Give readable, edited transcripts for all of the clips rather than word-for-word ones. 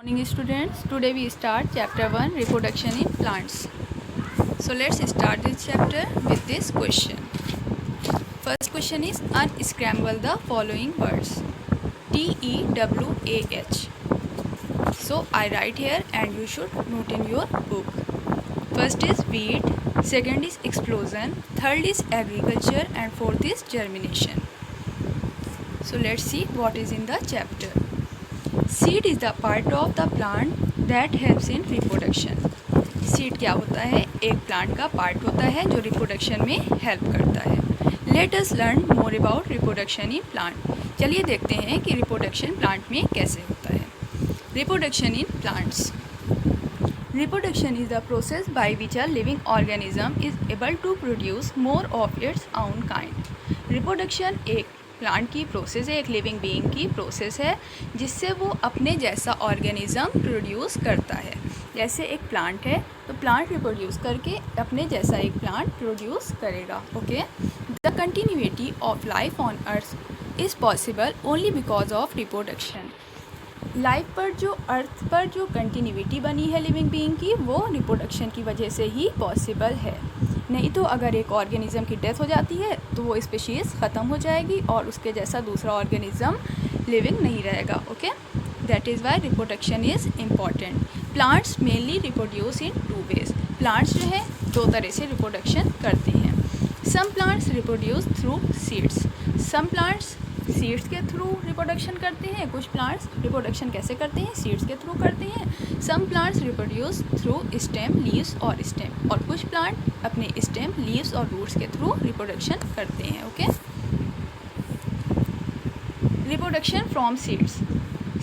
Morning students, today we start chapter 1 reproduction in plants. So let's start this chapter with this question. First question is unscramble the following words. TEWAH. So I write here and you should note in your book. First is weed, second is explosion, third is agriculture and fourth is germination. So let's see what is in the chapter. Seed is the part of the plant that helps in reproduction. Seed क्या होता है? एक plant का part होता है जो reproduction में help करता है. Let us learn more about reproduction in plant. चलिए देखते हैं कि रिप्रोडक्शन प्लांट में कैसे होता है. Reproduction in plants. Reproduction is the process by which a living organism is able to produce more of its own kind. Reproduction एक plant की प्रोसेस है, एक लिविंग बीइंग की प्रोसेस है जिससे वो अपने जैसा ऑर्गेनिज्म प्रोड्यूस करता है. जैसे एक प्लांट है तो प्लांट रिप्रोड्यूस करके अपने जैसा एक प्लांट प्रोड्यूस करेगा. Okay. The continuity of life on earth is possible only because of reproduction. Life पर जो अर्थ पर जो कंटिन्यूटी बनी है लिविंग बीइंग की, वो रिप्रोडक्शन की वजह से ही पॉसिबल है. नहीं तो अगर एक ऑर्गेनिज़म की डेथ हो जाती है तो वो स्पीशीज़ ख़त्म हो जाएगी और उसके जैसा दूसरा ऑर्गेनिज़म लिविंग नहीं रहेगा. Okay. That is why reproduction is important. Plants mainly reproduce in 2 ways. Plants जो है 2 तरह से रिप्रोडक्शन करते हैं. Some plants reproduce through seeds. Some plants seeds के थ्रू रिप्रोडक्शन करते हैं. कुछ प्लांट्स रिप्रोडक्शन कैसे करते हैं? सीड्स के थ्रू करते हैं. Some plants reproduce through stem, leaves और स्टेम. और कुछ प्लांट अपने स्टेम, लीव्स और रूट्स के थ्रू रिप्रोडक्शन करते हैं. Okay. Reproduction from seeds.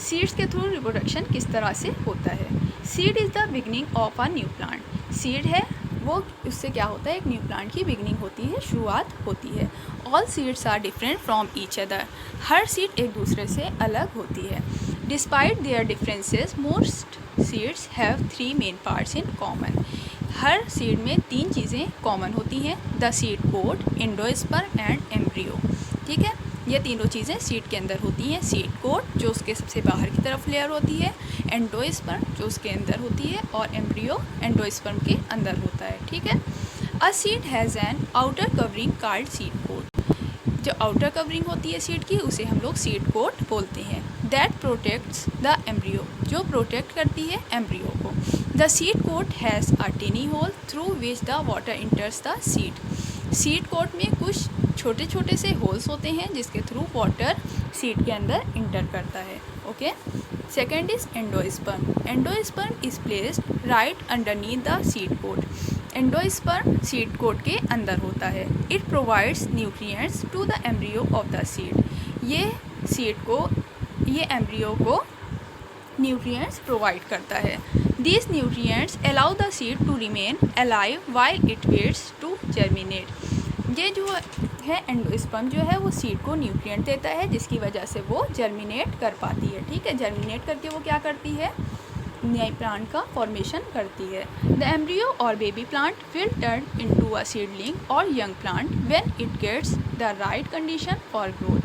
Seeds के थ्रू रिप्रोडक्शन किस तरह से होता है? Seed is the beginning of a new plant. Seed है वो, उससे क्या होता है? एक न्यू प्लांट की बिगनिंग होती है, शुरुआत होती है. All seeds are different from each other. हर सीड एक दूसरे से अलग होती है. Despite their differences most seeds have 3 main parts in common. हर सीड में 3 चीज़ें कॉमन होती हैं. The seed coat, endosperm and embryo. ठीक है, ये तीनों चीज़ें सीड के अंदर होती हैं. सीड कोट जो उसके सबसे बाहर की तरफ लेयर होती है, एंडोस्पर्म जो उसके अंदर होती है, और एम्ब्रियो एंडोस्पर्म के अंदर होता है. ठीक है. A seed has an outer covering called seed coat. जो आउटर कवरिंग होती है सीड की, उसे हम लोग सीड कोट बोलते हैं. दैट प्रोटेक्ट्स द एम्ब्रियो, जो प्रोटेक्ट करती है एम्ब्रियो को. The seed coat has a tiny hole through which the water enters the seed. Seed coat में कुछ छोटे छोटे से होल्स होते हैं जिसके थ्रू वाटर सीड के अंदर इंटर करता है. Okay. Second is endosperm. Endosperm is placed right underneath the seed coat. Endosperm seed coat के अंदर होता है. It provides nutrients to the embryo of the seed. ये एम्ब्रियो को न्यूट्रिएंट्स प्रोवाइड करता है. These nutrients allow the seed to remain alive while it waits to germinate. ये जो है एंडोस्पर्म जो है वो सीड को न्यूट्रिएंट देता है जिसकी वजह से वो जर्मिनेट कर पाती है. ठीक है. जर्मिनेट करके वो क्या करती है? नए प्लांट का फॉर्मेशन करती है. द एम्ब्रियो और baby plant will turn into a seedling और young plant when it gets the right condition for growth.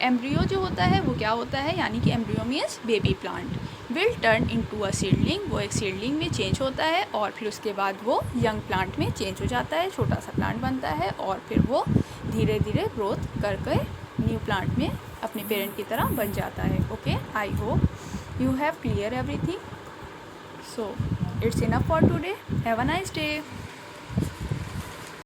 Embryo जो होता है वो क्या होता है? यानी कि embryo means baby plant. Will turn into a seedling, वो एक सीडलिंग में चेंज होता है और फिर उसके बाद वो यंग प्लांट में चेंज हो जाता है, छोटा सा प्लांट बनता है और फिर वो धीरे धीरे ग्रोथ करके न्यू प्लांट में अपने पेरेंट की तरह बन जाता है. Okay. I hope you have clear everything. So it's enough for today. Have a nice day.